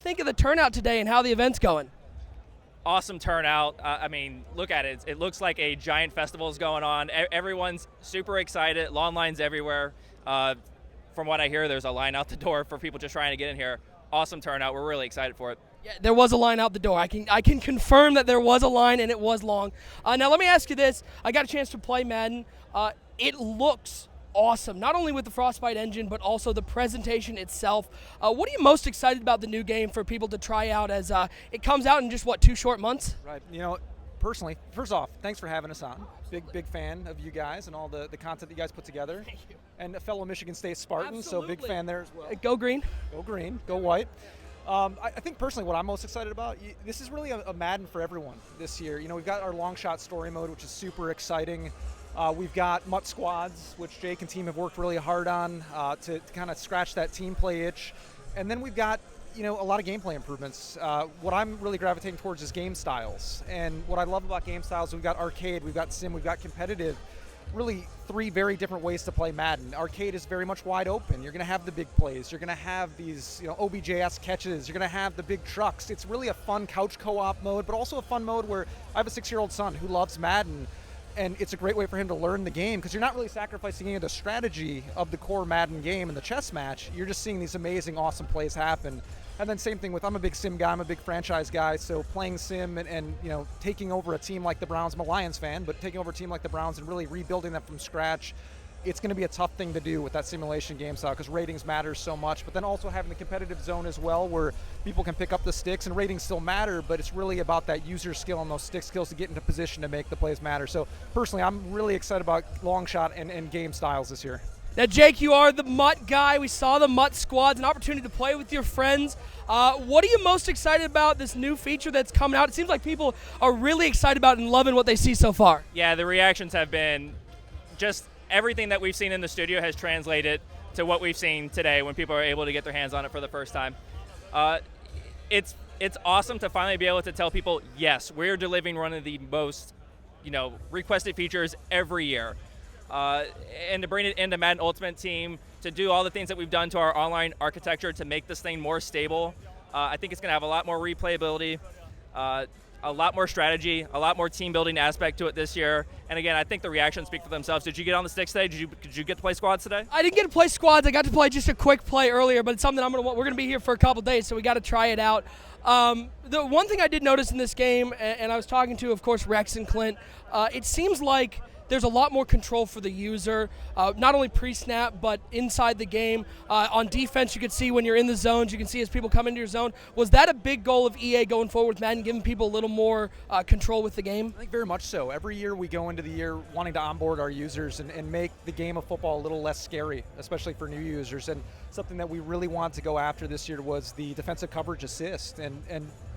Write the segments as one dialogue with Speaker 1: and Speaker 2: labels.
Speaker 1: Think of the turnout today and how the event's going.
Speaker 2: Awesome turnout. I mean, look at it. It looks like a giant festival is going on. Everyone's super excited. Long lines everywhere. From what I hear, there's a line out the door for people just trying to get in here. Awesome turnout. We're really excited for it.
Speaker 1: Yeah, there was a line out the door. I can confirm that there was a line and it was long. Now let me ask you this. I got a chance to play Madden. It looks awesome, not only with the Frostbite engine, but also the presentation itself. What are you most excited about the new game for people to try out as it comes out in just, 2 short months?
Speaker 3: Right. Personally, first off, thanks for having us on. Big fan of you guys and all the content that you guys put together.
Speaker 1: Thank you.
Speaker 3: And a fellow Michigan State Spartan,
Speaker 1: Absolutely.
Speaker 3: so big fan there as well.
Speaker 1: Go green.
Speaker 3: Go green, go white. I think personally what I'm most excited about, this is really a Madden for everyone this year. We've got our long shot story mode, which is super exciting. We've got MUT Squads, which Jake and team have worked really hard on to kind of scratch that team play itch. And then we've got a lot of gameplay improvements. What I'm really gravitating towards is game styles. And what I love about game styles, we've got arcade, we've got sim, we've got competitive. Really 3 very different ways to play Madden. Arcade is very much wide open. You're going to have the big plays. You're going to have these OBJS catches. You're going to have the big trucks. It's really a fun couch co-op mode, but also a fun mode where I have a 6-year-old son who loves Madden, and it's a great way for him to learn the game because you're not really sacrificing any of the strategy of the core Madden game and the chess match. You're just seeing these amazing, awesome plays happen. And then same thing with, I'm a big sim guy, I'm a big franchise guy, so playing sim and taking over a team like the Browns, I'm a Lions fan, but taking over a team like the Browns and really rebuilding them from scratch, it's going to be a tough thing to do with that simulation game style because ratings matter so much, but then also having the competitive zone as well where people can pick up the sticks and ratings still matter, but it's really about that user skill and those stick skills to get into position to make the plays matter. So personally, I'm really excited about long shot and game styles this year.
Speaker 1: Now, Jake, you are the MUT guy. We saw the MUT Squads, an opportunity to play with your friends. What are you most excited about this new feature that's coming out? It seems like people are really excited about and loving what they see so far.
Speaker 2: Yeah, the reactions have been just everything that we've seen in the studio has translated to what we've seen today when people are able to get their hands on it for the first time. It's awesome to finally be able to tell people, yes, we're delivering one of the most requested features every year. And to bring it into Madden Ultimate Team, to do all the things that we've done to our online architecture to make this thing more stable. I think it's going to have a lot more replayability, a lot more strategy, a lot more team building aspect to it this year. And again, I think the reactions speak for themselves. Did you get on the sticks today? Did you get to play squads today?
Speaker 1: I didn't get to play squads. I got to play just a quick play earlier, but it's something we're going to be here for a couple days, so we got to try it out. The one thing I did notice in this game, and I was talking to, of course, Rex and Clint, it seems like there's a lot more control for the user, not only pre-snap, but inside the game. On defense, you can see when you're in the zones, you can see as people come into your zone. Was that a big goal of EA going forward with Madden, giving people a little more control with the game?
Speaker 3: I think very much so. Every year we go into the year wanting to onboard our users and make the game of football a little less scary, especially for new users. And something that we really wanted to go after this year was the defensive coverage assist. And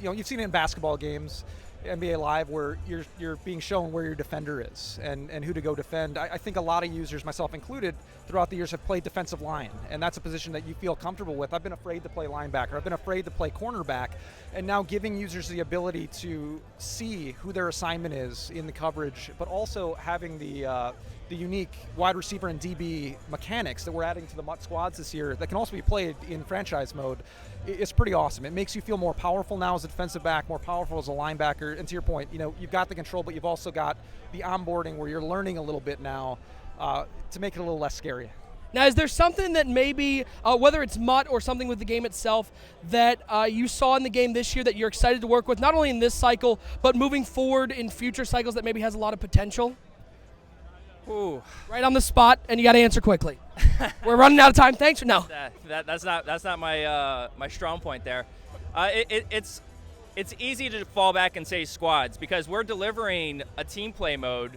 Speaker 3: you've seen it in basketball games, NBA Live, where you're being shown where your defender is and who to go defend. I think a lot of users, myself included, throughout the years have played defensive line, and that's a position that you feel comfortable with. I've been afraid to play linebacker. I've been afraid to play cornerback, and now giving users the ability to see who their assignment is in the coverage, but also having the unique wide receiver and DB mechanics that we're adding to the MUT Squads this year that can also be played in franchise mode. It's pretty awesome. It makes you feel more powerful now as a defensive back, more powerful as a linebacker. And to your point, you've got the control, but you've also got the onboarding where you're learning a little bit now to make it a little less scary.
Speaker 1: Now, is there something that maybe, whether it's MUT or something with the game itself, that you saw in the game this year that you're excited to work with, not only in this cycle, but moving forward in future cycles that maybe has a lot of potential?
Speaker 2: Ooh.
Speaker 1: Right on the spot, and you got to answer quickly. We're running out of time. Thanks for no.
Speaker 2: That's not my strong point there. It's easy to fall back and say squads because we're delivering a team play mode,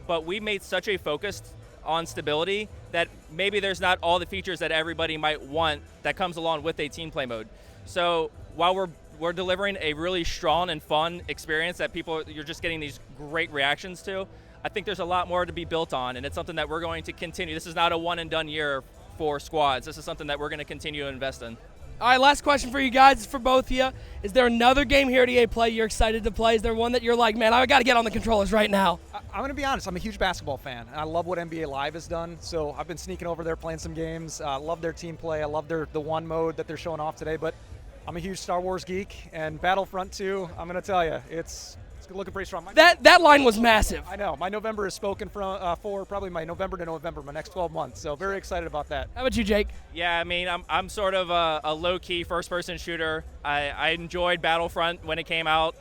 Speaker 2: but we made such a focus on stability that maybe there's not all the features that everybody might want that comes along with a team play mode. So while we're delivering a really strong and fun experience that you're just getting these great reactions to, I think there's a lot more to be built on, and it's something that we're going to continue. This is not a one-and-done year for squads. This is something that we're going to continue to invest in.
Speaker 1: All right, last question for you guys, for both of you. Is there another game here at EA Play you're excited to play? Is there one that you're like, man, I got to get on the controllers right now?
Speaker 3: I'm going to be honest. I'm a huge basketball fan, and I love what NBA Live has done. So I've been sneaking over there playing some games. I love their team play. I love the one mode that they're showing off today. But I'm a huge Star Wars geek, and Battlefront 2, I'm going to tell you, it's looking pretty strong.
Speaker 1: That line was massive.
Speaker 3: I know. My November is spoken for probably my November to November, my next 12 months. So very excited about that.
Speaker 1: How about you, Jake?
Speaker 2: Yeah, I mean, I'm sort of a low-key first-person shooter. I enjoyed Battlefront when it came out.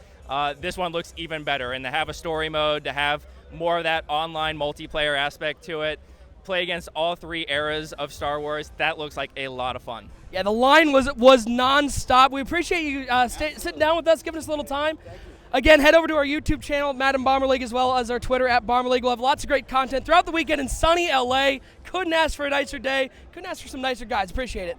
Speaker 2: This one looks even better, and to have a story mode, to have more of that online multiplayer aspect to it, play against all 3 eras of Star Wars, that looks like a lot of fun.
Speaker 1: Yeah, the line was nonstop. We appreciate you sitting down with us, giving us a little time. Again, head over to our YouTube channel, Madden Bomber League, as well as our Twitter @Bomber League. We'll have lots of great content throughout the weekend in sunny LA. Couldn't ask for a nicer day. Couldn't ask for some nicer guys. Appreciate it.